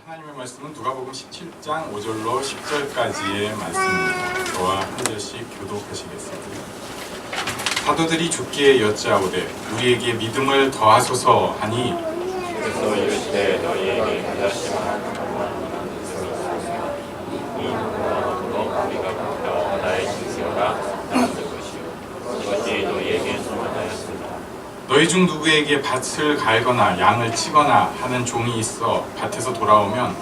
하나님의 말씀은 누가복음 17장 5절로 10절까지의 말씀입니다. 저와 한 절씩 교독하시겠습니다. 사도들이 주께 여짜오되 우리에게 믿음을 더하소서 하니 그래서 이르시되 너희에게 가자시만 강원하는 들었소서. 이 누가 우리가 붙어 바다의 징수가 나왔을 것이요 그것이 너희에게 소망하였습니다. 너희 중 누구에게 밭을 갈거나 양을 치거나 하는 종이 있어 밭에서 돌아오면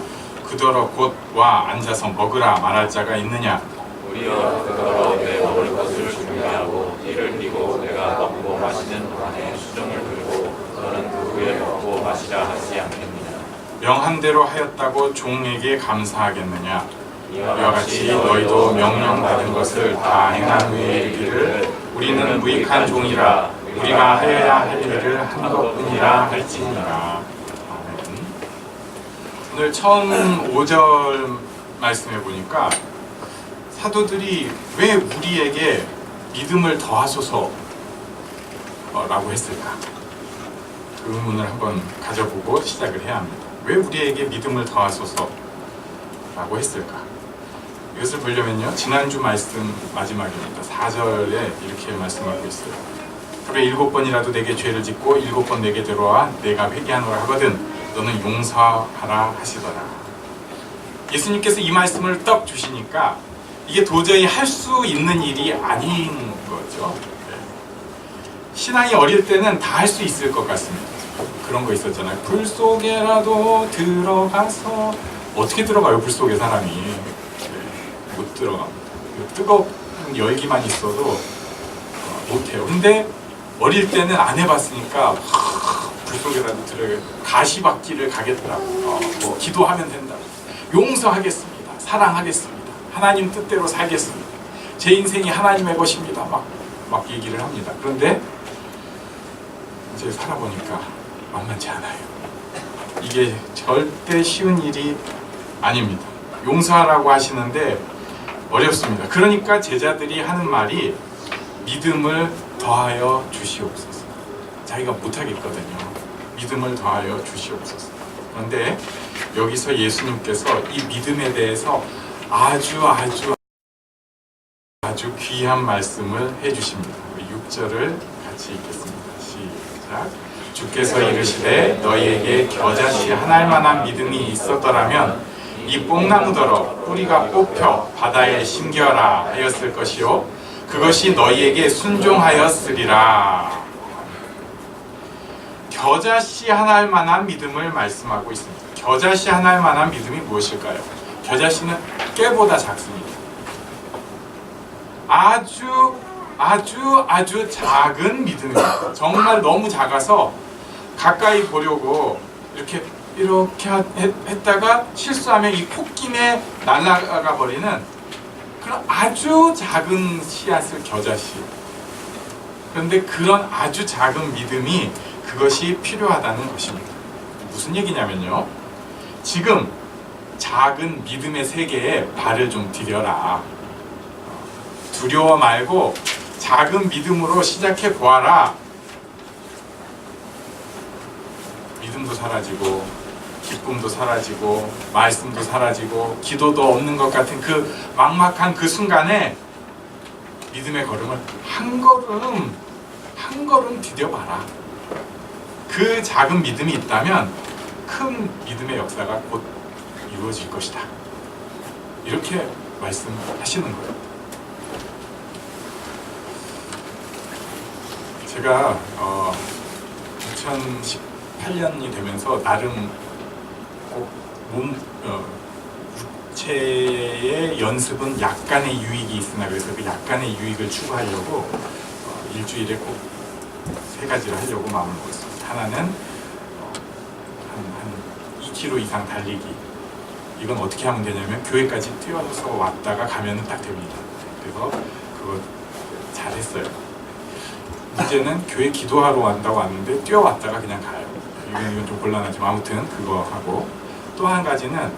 그더러 곧 와 앉아서 먹으라 말할 자가 있느냐? 우리여 그더러 내 먹을 것을 준비하고 이를 띠고 내가 먹고 마시는 동안에 수정을 들고 너는 그 후에 먹고 마시라 하지 않겠느냐? 명한 대로 하였다고 종에게 감사하겠느냐? 이와 같이 너희도 명령받은 것을 다 행한 후에 이르기를 우리는 무익한 종이라 우리가 하여야 할 일을 한 것뿐이라 할지니라. 아멘. 오늘 처음 5절 말씀해 보니까 사도들이 왜 우리에게 믿음을 더하소서 라고 했을까? 그 의문을 한번 가져보고 시작을 해야 합니다. 왜 우리에게 믿음을 더하소서 라고 했을까? 이것을 보려면요, 지난주 말씀 마지막입니다. 4절에 이렇게 말씀하고 있어요. 하루에 7번이라도 내게 죄를 짓고 7번 내게 들어와 내가 회개하노라 하거든 너는 용서하라 하시더라. 예수님께서 이 말씀을 떡 주시니까 이게 도저히 할 수 있는 일이 아닌 거죠. 신앙이 어릴 때는 다 할 수 있을 것 같습니다. 그런 거 있었잖아요. 불 속에라도 들어가서 어떻게 들어가요? 불 속에 사람이 못 들어갑니다. 뜨거운 열기만 있어도 못해요. 근데 어릴 때는 안 해봤으니까 불 속에라도 들어가 가시밭길을 가겠다. 뭐 기도하면 된다. 용서하겠습니다. 사랑하겠습니다. 하나님 뜻대로 살겠습니다. 제 인생이 하나님의 것입니다. 막 얘기를 합니다. 그런데 이제 살아보니까 만만치 않아요. 이게 절대 쉬운 일이 아닙니다. 용서하라고 하시는데 어렵습니다. 그러니까 제자들이 하는 말이 믿음을 더하여 주시옵소서. 자기가 못하겠거든요. 믿음을 더하여 주시옵소서. 그런데 여기서 예수님께서 이 믿음에 대해서 아주 귀한 말씀을 해주십니다. 6절을 같이 읽겠습니다. 시작. 주께서 이르시되 너희에게 겨자씨 한 알만한 믿음이 있었더라면 이 뽕나무더러 뿌리가 뽑혀 바다에 심겨라 하였을 것이요 그것이 너희에게 순종하였으리라. 겨자씨 한 알만한 믿음을 말씀하고 있습니다. 겨자씨 한 알만한 믿음이 무엇일까요? 겨자씨는 깨보다 작습니다. 아주 작은 믿음입니다. 정말 너무 작아서 가까이 보려고 이렇게 했다가 실수하면 이 콧김에 날아가 버리는 그런 아주 작은 씨앗을 겨자씨. 그런데 그런 아주 작은 믿음이 그것이 필요하다는 것입니다. 무슨 얘기냐면요, 지금 작은 믿음의 세계에 발을 좀 디뎌라. 두려워 말고 작은 믿음으로 시작해 보아라. 믿음도 사라지고 기쁨도 사라지고 말씀도 사라지고 기도도 없는 것 같은 그 막막한 그 순간에 믿음의 걸음을 한 걸음 디뎌봐라. 그 작은 믿음이 있다면 큰 믿음의 역사가 곧 이루어질 것이다. 이렇게 말씀하시는 거예요. 제가 2018년이 되면서 나름 육체의 연습은 약간의 유익이 있으나 그래서 그 약간의 유익을 추구하려고 일주일에 꼭 3가지를 하려고 마음을 먹었습니다. 하나는 한 2km 이상 달리기. 이건 어떻게 하면 되냐면 교회까지 뛰어서 왔다가 가면 딱 됩니다. 그래서 그거 잘했어요. 이제는 교회 기도하러 간다고 왔는데 뛰어왔다가 그냥 가요. 이건 좀 곤란하지만 아무튼 그거 하고, 또 한 가지는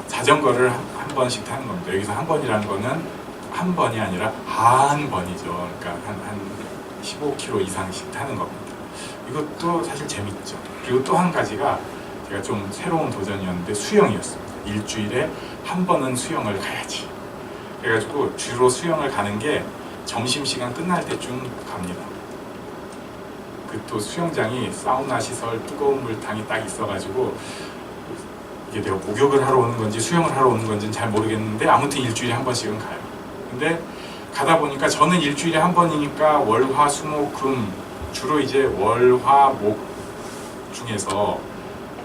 자전거를 한 번씩 타는 겁니다. 여기서 한 번이라는 거는 한 번이 아니라 한 번이죠. 그러니까 한 15km 이상씩 타는 겁니다. 이것도 사실 재밌죠. 그리고 또 한 가지가 제가 좀 새로운 도전이었는데 수영이었습니다. 일주일에 한 번은 수영을 가야지. 그래가지고 주로 수영을 가는 게 점심시간 끝날 때쯤 갑니다. 그 또 수영장이 사우나 시설, 뜨거운 물탕이 딱 있어가지고 이게 내가 목욕을 하러 오는 건지 수영을 하러 오는 건지는 잘 모르겠는데 아무튼 일주일에 한 번씩은 가요. 근데 가다 보니까 저는 일주일에 한 번이니까 월, 화, 수, 목, 금 주로 이제 월, 화, 목 중에서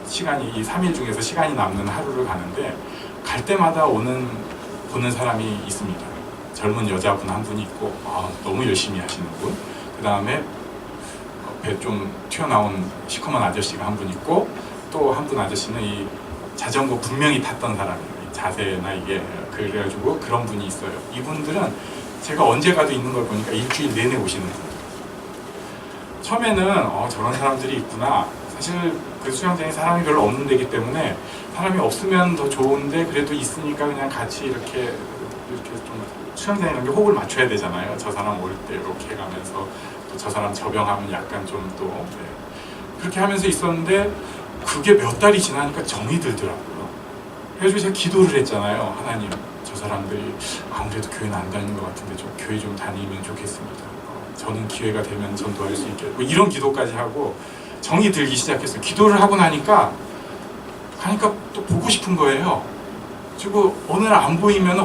시간이 이 3일 중에서 시간이 남는 하루를 가는데 갈 때마다 보는 사람이 있습니다. 젊은 여자분 한 분이 있고 너무 열심히 하시는 분. 그 다음에 배 좀 튀어나온 시커먼 아저씨가 한 분 있고 또 한 분 아저씨는 이 자전거 분명히 탔던 사람이에요. 자세나 이게 그래가지고 그런 분이 있어요. 이분들은 제가 언제 가도 있는 걸 보니까 일주일 내내 오시는 분들. 처음에는 저런 사람들이 있구나. 사실 그 수영장에 사람이 별로 없는 데기 때문에 사람이 없으면 더 좋은데 그래도 있으니까 그냥 같이 이렇게 좀 수영장이라는 게 호흡을 맞춰야 되잖아요. 저 사람 올 때 이렇게 해가면서 또 저 사람 접영하면 약간 좀 또 그렇게 하면서 있었는데 그게 몇 달이 지나니까 정이 들더라고요. 그래서 제가 기도를 했잖아요. 하나님, 저 사람들이 아무래도 교회는 안 다니는 것 같은데 좀 교회 좀 다니면 좋겠습니다. 저는 기회가 되면 전도할 수 있게 이런 기도까지 하고 정이 들기 시작했어요. 기도를 하고 나니까 또 보고 싶은 거예요. 그리고 어느 날 안 보이면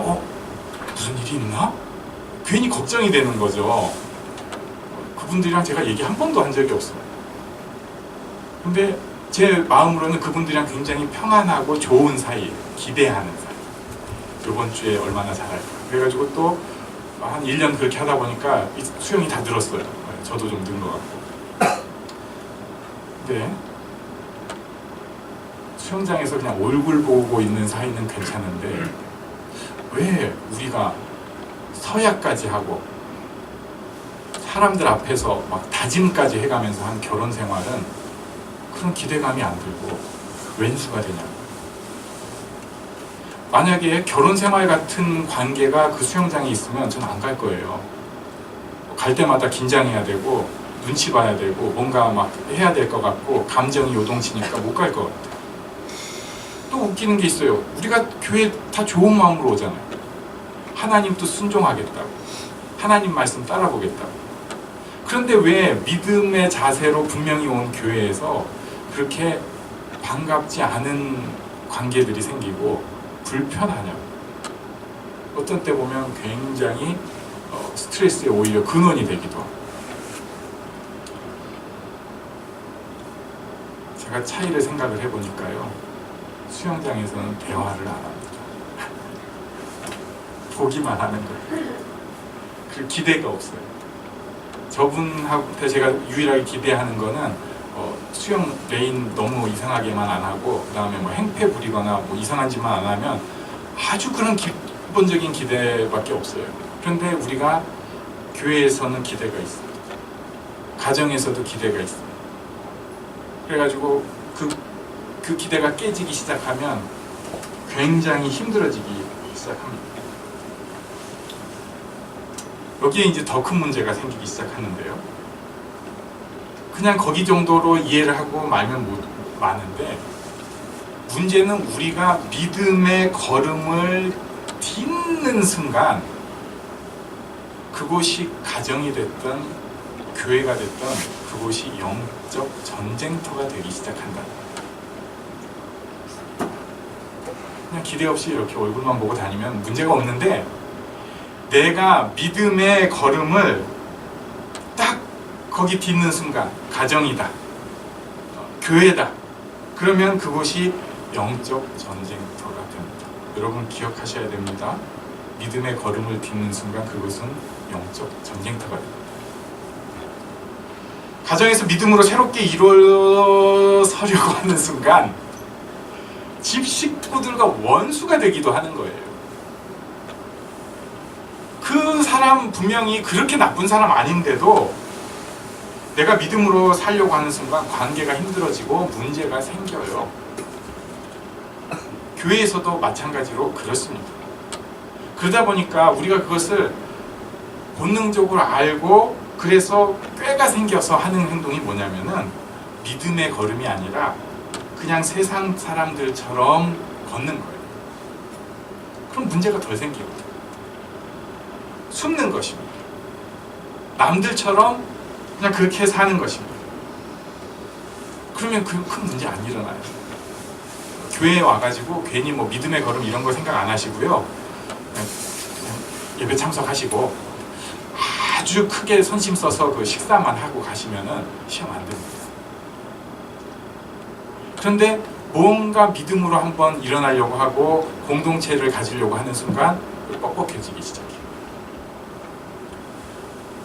무슨 일이 있나? 괜히 걱정이 되는 거죠. 그분들이랑 제가 얘기 한 번도 한 적이 없어요. 근데 제 마음으로는 그분들이랑 굉장히 평안하고 좋은 사이, 기대하는 사이. 이번 주에 얼마나 잘할까. 그래가지고 또 한 1년 그렇게 하다 보니까 수영이 다 늘었어요. 저도 좀 는 것 같고. 근데 수영장에서 그냥 얼굴 보고 있는 사이는 괜찮은데 왜 우리가 서약까지 하고 사람들 앞에서 막 다짐까지 해가면서 한 결혼 생활은 그런 기대감이 안 들고 왼수가 되냐. 만약에 결혼 생활 같은 관계가 그 수영장에 있으면 저는 안 갈 거예요. 갈 때마다 긴장해야 되고 눈치 봐야 되고 뭔가 막 해야 될 것 같고 감정이 요동치니까 못 갈 것 같아요. 또 웃기는 게 있어요. 우리가 교회 다 좋은 마음으로 오잖아요. 하나님도 순종하겠다고, 하나님 말씀 따라보겠다고. 그런데 왜 믿음의 자세로 분명히 온 교회에서 그렇게 반갑지 않은 관계들이 생기고 불편하냐. 어떤 때 보면 굉장히 스트레스에 오히려 근원이 되기도 하고. 제가 차이를 생각을 해보니까요, 수영장에서는 대화를 안 합니다. 보기만 하는 거예요. 그 기대가 없어요. 저분한테 제가 유일하게 기대하는 거는 수영 레인 너무 이상하게만 안 하고 그 다음에 뭐 행패 부리거나 뭐 이상한 짓만 안 하면 아주 그런 기본적인 기대밖에 없어요. 그런데 우리가 교회에서는 기대가 있어요. 가정에서도 기대가 있어요. 그래가지고 그 기대가 깨지기 시작하면 굉장히 힘들어지기 시작합니다. 여기에 이제 더 큰 문제가 생기기 시작하는데요. 그냥 거기 정도로 이해를 하고 말면 많은데 문제는 우리가 믿음의 걸음을 딛는 순간 그곳이 가정이 됐든 교회가 됐든 그곳이 영적 전쟁터가 되기 시작한다. 그냥 기대 없이 이렇게 얼굴만 보고 다니면 문제가 없는데 내가 믿음의 걸음을 딱 거기 딛는 순간 가정이다, 교회다. 그러면 그곳이 영적 전쟁터가 됩니다. 여러분 기억하셔야 됩니다. 믿음의 걸음을 딛는 순간 그것은 영적 전쟁터가 됩니다. 가정에서 믿음으로 새롭게 일어서려고 하는 순간 집 식구들과 원수가 되기도 하는 거예요. 그 사람 분명히 그렇게 나쁜 사람 아닌데도 내가 믿음으로 살려고 하는 순간 관계가 힘들어지고 문제가 생겨요. 교회에서도 마찬가지로 그렇습니다. 그러다 보니까 우리가 그것을 본능적으로 알고 그래서 꾀가 생겨서 하는 행동이 뭐냐면은 믿음의 걸음이 아니라 그냥 세상 사람들처럼 걷는 거예요. 그럼 문제가 덜 생기거든요. 숨는 것입니다. 남들처럼 그냥 그렇게 사는 것입니다. 그러면 큰 문제 안 일어나요. 교회에 와가지고 괜히 뭐 믿음의 걸음 이런 거 생각 안 하시고요. 그냥 예배 참석하시고 아주 크게 선심 써서 그 식사만 하고 가시면은 시험 안 됩니다. 그런데 뭔가 믿음으로 한번 일어나려고 하고 공동체를 가지려고 하는 순간 뻑뻑해지기 시작해요.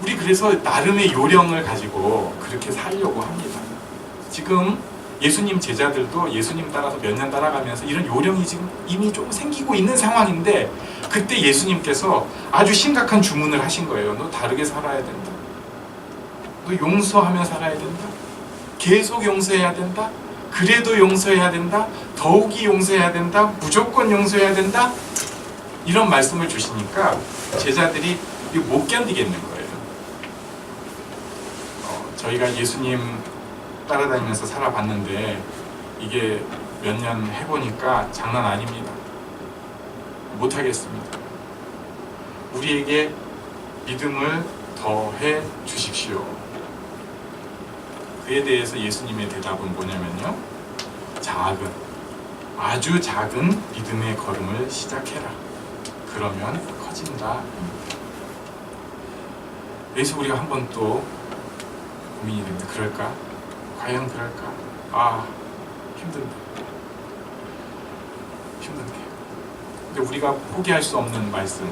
우리 그래서 나름의 요령을 가지고 그렇게 살려고 합니다. 지금 예수님 제자들도 예수님 따라서 몇 년 따라가면서 이런 요령이 지금 이미 좀 생기고 있는 상황인데, 그때 예수님께서 아주 심각한 주문을 하신 거예요. 너 다르게 살아야 된다. 너 용서하며 살아야 된다. 계속 용서해야 된다. 그래도 용서해야 된다. 더욱이 용서해야 된다. 무조건 용서해야 된다. 이런 말씀을 주시니까 제자들이 못 견디겠는 거예요. 저희가 예수님 따라다니면서 살아봤는데 이게 몇 년 해보니까 장난 아닙니다. 못하겠습니다. 우리에게 믿음을 더해 주십시오. 그에 대해서 예수님의 대답은 뭐냐면요, 아주 작은 믿음의 걸음을 시작해라. 그러면 커진다. 여기서 우리가 한번 또 고민이 됩니다. 그럴까? 과연 그럴까? 힘든데. 근데 우리가 포기할 수 없는 말씀,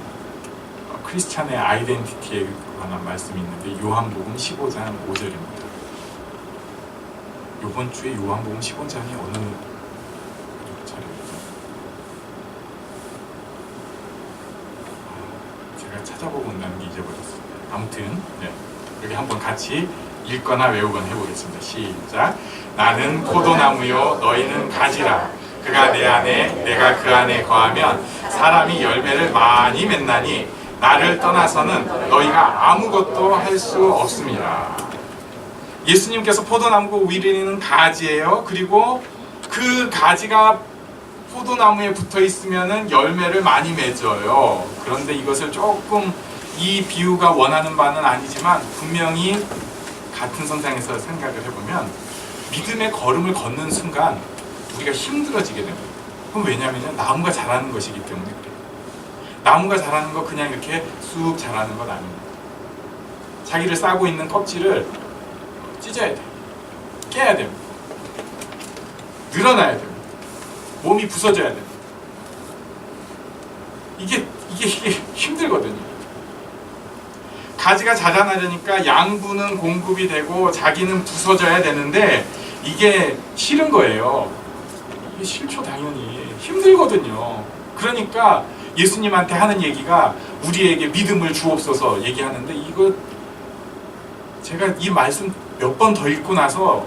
크리스찬의 아이덴티티에 관한 말씀이 있는데 요한복음 15장 5절입니다. 이번 주에 요한복음 15장이 어느 차례였죠? 제가 찾아보고 온다는 게 잊어버렸어요. 아무튼 여기 한번 같이 읽거나 외우거나 해보겠습니다. 시작. 나는 포도나무요 너희는 가지라. 그가 내 안에 내가 그 안에 거하면 사람이 열매를 많이 맺나니 나를 떠나서는 너희가 아무것도 할 수 없습니다. 예수님께서 포도나무고 우리는 가지예요. 그리고 그 가지가 포도나무에 붙어 있으면 열매를 많이 맺어요. 그런데 이것을 조금 이 비유가 원하는 바는 아니지만 분명히 같은 선상에서 생각을 해보면 믿음의 걸음을 걷는 순간 우리가 힘들어지게 됩니다. 그럼 왜냐하면 나무가 자라는 것이기 때문에 그래요. 나무가 자라는 거 그냥 이렇게 쑥 자라는 건 아닙니다. 자기를 싸고 있는 껍질을 찢어야 돼요. 깨야 됩니다. 늘어나야 됩니다. 몸이 부서져야 됩니다. 이게 힘들거든요. 가지가 자라나려니까 양분은 공급이 되고 자기는 부서져야 되는데 이게 싫은 거예요. 이게 싫죠. 당연히 힘들거든요. 그러니까 예수님한테 하는 얘기가 우리에게 믿음을 주옵소서 얘기하는데, 이거 제가 이 말씀 몇 번 더 읽고 나서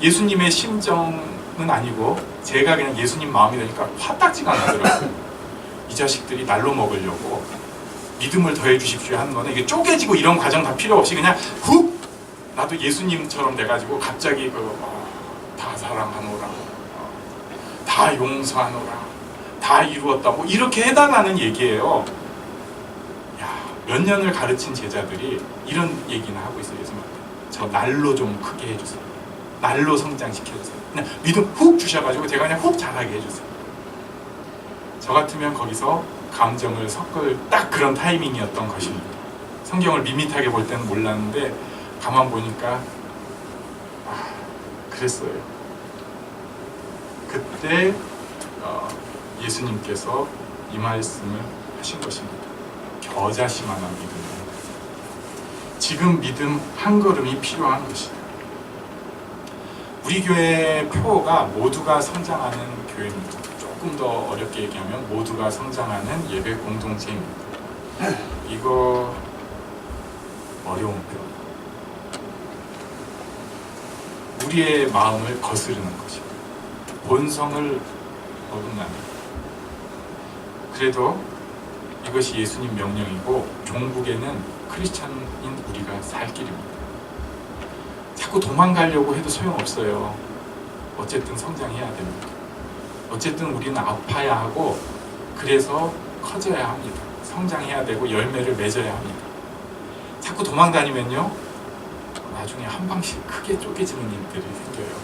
예수님의 심정은 아니고 제가 그냥 예수님 마음이 되니까 화딱지가 나더라고요. 이 자식들이 날로 먹으려고 믿음을 더해 주십시오 하는 거는 이게 쪼개지고 이런 과정 다 필요 없이 그냥 훅 나도 예수님처럼 돼가지고 갑자기 다 사랑하노라, 다 용서하노라, 다 이루었다 뭐 이렇게 해달라는 얘기예요. 몇 년을 가르친 제자들이 이런 얘기는 하고 있어요. 예수님한테. 저 날로 좀 크게 해주세요. 날로 성장시켜주세요. 그냥 믿음 훅 주셔가지고 제가 그냥 훅 자라게 해주세요. 저 같으면 거기서 감정을 섞을 딱 그런 타이밍이었던 것입니다. 성경을 밋밋하게 볼 때는 몰랐는데 가만 보니까 그랬어요. 그때 예수님께서 이 말씀을 하신 것입니다. 겨자씨만한 믿음. 지금 믿음 한 걸음이 필요한 것이다. 우리 교회의 표어가 모두가 성장하는 교회입니다. 조금 더 어렵게 얘기하면 모두가 성장하는 예배 공동체입니다. 이거 어려운 표. 우리의 마음을 거스르는 것입니다. 본성을 어긋나는. 그래도 이것이 예수님 명령이고 종국에는 크리스찬인 우리가 살 길입니다. 자꾸 도망가려고 해도 소용없어요. 어쨌든 성장해야 됩니다. 어쨌든 우리는 아파야 하고 그래서 커져야 합니다. 성장해야 되고 열매를 맺어야 합니다. 자꾸 도망다니면요 나중에 한 방씩 크게 쪼개지는 일들이 생겨요.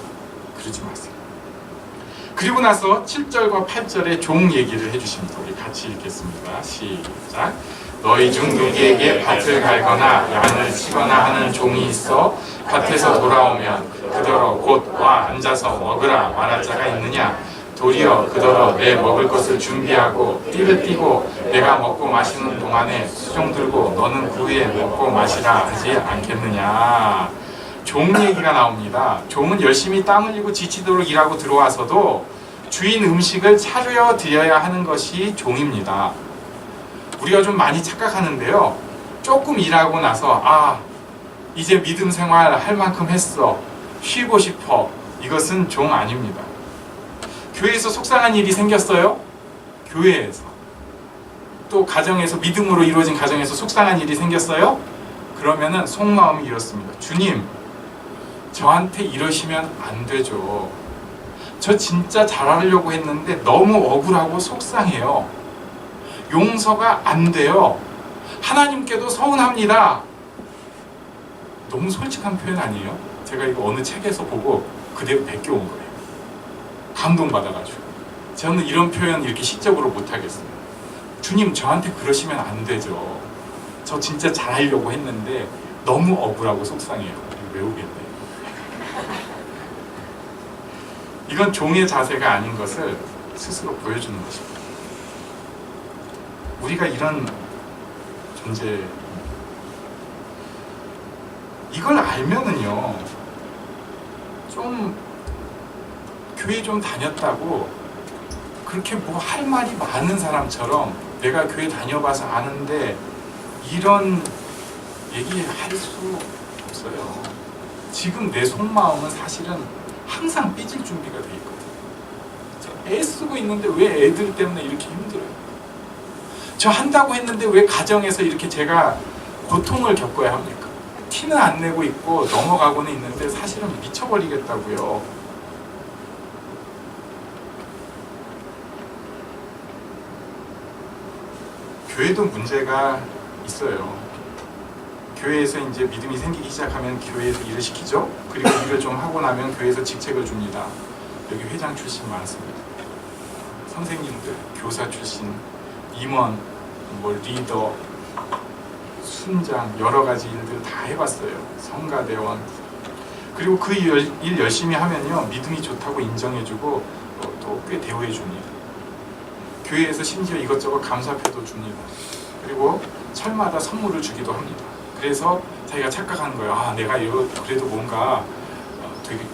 그러지 마세요. 그리고 나서 7절과 8절에 종 얘기를 해주십니다. 우리 같이 읽겠습니다. 시작. 너희 중 누구에게 밭을 갈거나 양을 치거나 하는 종이 있어 밭에서 돌아오면 그더러 곧 와 앉아서 먹으라 말할 자가 있느냐? 도리어 그더러 내 먹을 것을 준비하고 띠를 띠고 내가 먹고 마시는 동안에 수종 들고 너는 그 후에 먹고 마시라 하지 않겠느냐? 종 얘기가 나옵니다. 종은 열심히 땀 흘리고 지치도록 일하고 들어와서도 주인 음식을 차려 드려야 하는 것이 종입니다. 우리가 좀 많이 착각하는데요. 조금 일하고 나서 이제 믿음 생활 할 만큼 했어. 쉬고 싶어. 이것은 종 아닙니다. 교회에서 속상한 일이 생겼어요? 교회에서. 또 가정에서 믿음으로 이루어진 가정에서 속상한 일이 생겼어요? 그러면은 속마음이 이렇습니다. 주님, 저한테 이러시면 안 되죠. 저 진짜 잘하려고 했는데 너무 억울하고 속상해요. 용서가 안 돼요. 하나님께도 서운합니다. 너무 솔직한 표현 아니에요? 제가 이거 어느 책에서 보고 그대로 베껴온 거예요. 감동받아가지고. 저는 이런 표현 이렇게 시적으로 못하겠어요. 주님, 저한테 그러시면 안 되죠. 저 진짜 잘하려고 했는데 너무 억울하고 속상해요. 외우겠네요. 이건 종의 자세가 아닌 것을 스스로 보여주는 것입니다. 우리가 이런 존재, 이걸 알면은요, 좀 교회 좀 다녔다고 그렇게 뭐 할 말이 많은 사람처럼 내가 교회 다녀봐서 아는데 이런 얘기할 수 없어요. 지금 내 속마음은 사실은 항상 삐질 준비가 돼 있거든요. 저 애쓰고 있는데 왜 애들 때문에 이렇게 힘들어요? 저 한다고 했는데 왜 가정에서 이렇게 제가 고통을 겪어야 합니까? 티는 안 내고 있고 넘어가고는 있는데 사실은 미쳐버리겠다고요. 교회도 문제가 있어요. 교회에서 이제 믿음이 생기기 시작하면 교회에서 일을 시키죠. 그리고 일을 좀 하고 나면 교회에서 직책을 줍니다. 여기 회장 출신 많습니다. 선생님들, 교사 출신, 임원, 리더, 순장, 여러 가지 일들 다 해봤어요. 성가대원. 그리고 그 일 열심히 하면요, 믿음이 좋다고 인정해주고 또 꽤 대우해줍니다. 교회에서 심지어 이것저것 감사표도 줍니다. 그리고 철마다 선물을 주기도 합니다. 그래서 자기가 착각하는 거예요. 내가 이거 그래도 뭔가 되게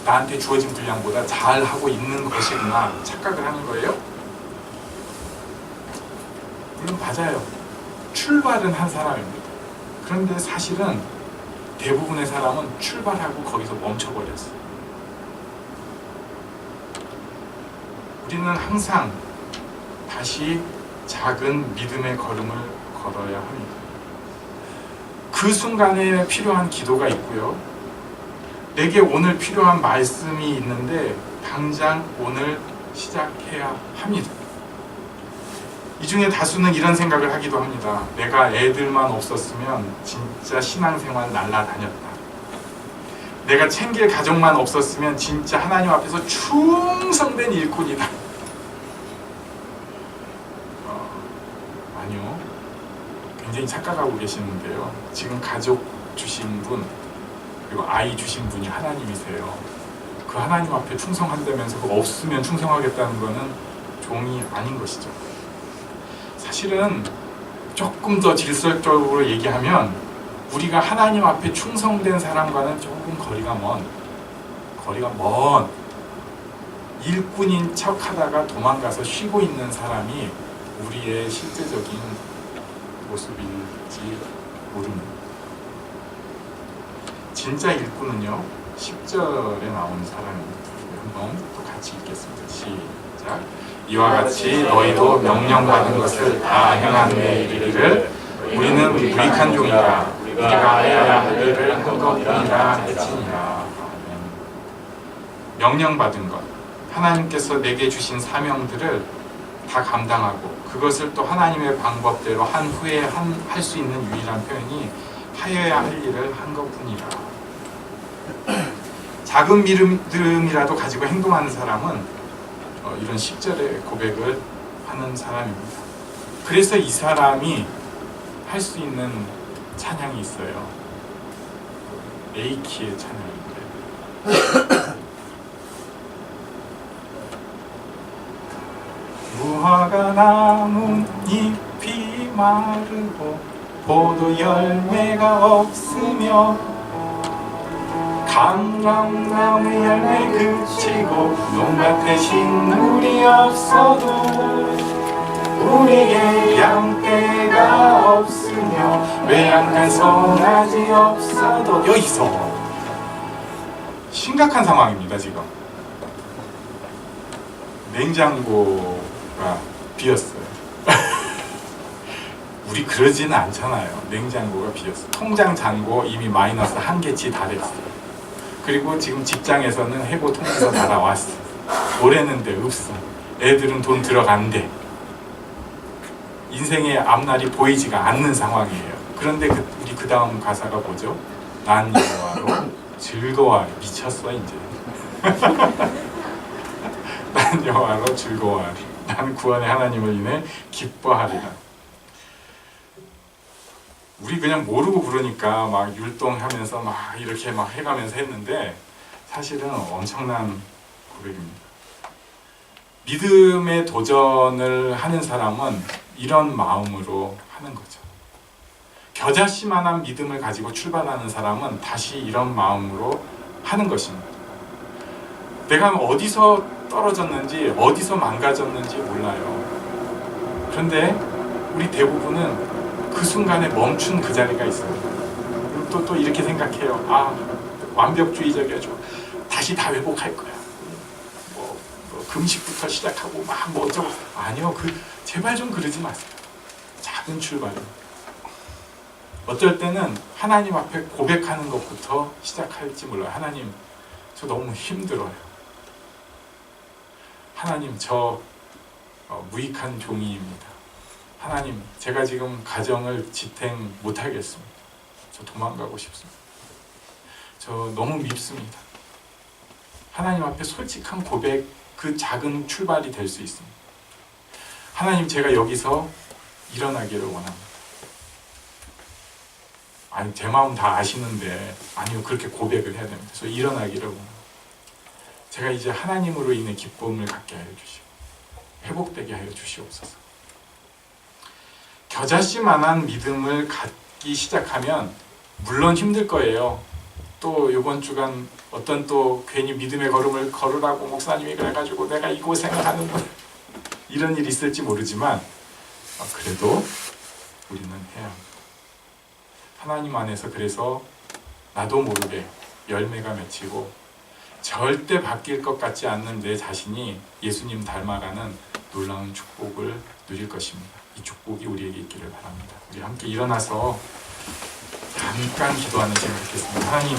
나한테 주어진 분량보다 잘 하고 있는 것이구나 착각을 하는 거예요. 물론 맞아요. 출발은 한 사람입니다. 그런데 사실은 대부분의 사람은 출발하고 거기서 멈춰버렸어요. 우리는 항상 다시 작은 믿음의 걸음을 걸어야 합니다. 그 순간에 필요한 기도가 있고요. 내게 오늘 필요한 말씀이 있는데 당장 오늘 시작해야 합니다. 이 중에 다수는 이런 생각을 하기도 합니다. 내가 애들만 없었으면 진짜 신앙생활 날라다녔다. 내가 챙길 가족만 없었으면 진짜 하나님 앞에서 충성된 일꾼이다. 아니요. 굉장히 착각하고 계시는데요. 지금 가족 주신 분, 그리고 아이 주신 분이 하나님이세요. 그 하나님 앞에 충성한다면서 그거 없으면 충성하겠다는 거는 종이 아닌 것이죠. 사실은 조금 더 질서적으로 얘기하면 우리가 하나님 앞에 충성된 사람과는 조금 거리가 먼 일꾼인 척 하다가 도망가서 쉬고 있는 사람이 우리의 실제적인 모습일지 모릅니다. 진짜 일꾼은요 10절에 나오는 사람입니다. 한번 또 같이 읽겠습니다. 시작. 이와 같이 너희도 명령받은 것을 다 행한 후에 이르기를 우리는 무익한 종이라 우리가 해야 할 일을 한 것뿐이라 할지니라. 명령받은 것, 하나님께서 내게 주신 사명들을 다 감당하고 그것을 또 하나님의 방법대로 한 후에 할 수 있는 유일한 표현이 하여야 할 일을 한 것뿐이라. 작은 믿음이라도 가지고 행동하는 사람은 이런 10절의 고백을 하는 사람입니다. 그래서 이 사람이 할 수 있는 찬양이 있어요. 에이키의 찬양인데 무화과 나무 잎이 마르고 포도 열매가 없으며 감람나무 열매 그치고 논밭에 식물이 없어도 우리의 양떼가 없으며 외양간 송아지 없어도 여기서 심각한 상황입니다. 지금 냉장고가 비었어요. 우리 그러지는 않잖아요. 냉장고가 비었어요. 통장 잔고 이미 마이너스 한계치 다 됐어요. 그리고 지금 직장에서는 해고 통지서 다 나왔어. 올해는데 없어. 애들은 돈 들어간대. 인생의 앞날이 보이지가 않는 상황이에요. 그런데 우리 그 다음 가사가 뭐죠? 난 여호와로 즐거워하리. 미쳤어 이제. 난 여호와로 즐거워하리. 난 구원의 하나님을 인해 기뻐하리라. 우리 그냥 모르고 부르니까 막 율동하면서 막 이렇게 막 해가면서 했는데 사실은 엄청난 고백입니다. 믿음의 도전을 하는 사람은 이런 마음으로 하는 거죠. 겨자씨만한 믿음을 가지고 출발하는 사람은 다시 이런 마음으로 하는 것입니다. 내가 어디서 떨어졌는지 어디서 망가졌는지 몰라요. 그런데 우리 대부분은 그 순간에 멈춘 그 자리가 있어요. 또 이렇게 생각해요. 아, 완벽주의적이죠. 다시 다 회복할 거야. 뭐 금식부터 시작하고 막 뭐 어쩌고. 아니요, 제발 좀 그러지 마세요. 작은 출발은. 어떨 때는 하나님 앞에 고백하는 것부터 시작할지 몰라요. 하나님, 저 너무 힘들어요. 하나님, 저 무익한 종이입니다. 하나님, 제가 지금 가정을 지탱 못하겠습니다. 저 도망가고 싶습니다. 저 너무 밉습니다. 하나님 앞에 솔직한 고백, 그 작은 출발이 될 수 있습니다. 하나님, 제가 여기서 일어나기를 원합니다. 아니, 제 마음 다 아시는데 아니요, 그렇게 고백을 해야 됩니다. 그래서 일어나기를 원합니다. 제가 이제 하나님으로 인해 기쁨을 갖게 하여 주시고 회복되게 하여 주시옵소서. 겨자씨만한 믿음을 갖기 시작하면 물론 힘들 거예요. 또 이번 주간 어떤 또 괜히 믿음의 걸음을 걸으라고 목사님이 그래가지고 내가 이 고생을 하는구나 이런 일이 있을지 모르지만 그래도 우리는 해야 합니다. 하나님 안에서 그래서 나도 모르게 열매가 맺히고 절대 바뀔 것 같지 않는 내 자신이 예수님 닮아가는 놀라운 축복을 누릴 것입니다. 이 축복이 우리에게 있기를 바랍니다. 우리 함께 일어나서 잠깐 기도하는 시간 갖겠습니다. 하나님,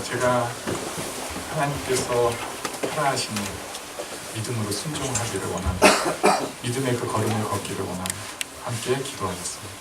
제가 하나님께서 하라 하시는 믿음으로 순종하기를 원합니다. 믿음의 그 걸음을 걷기를 원합니다. 함께 기도하겠습니다.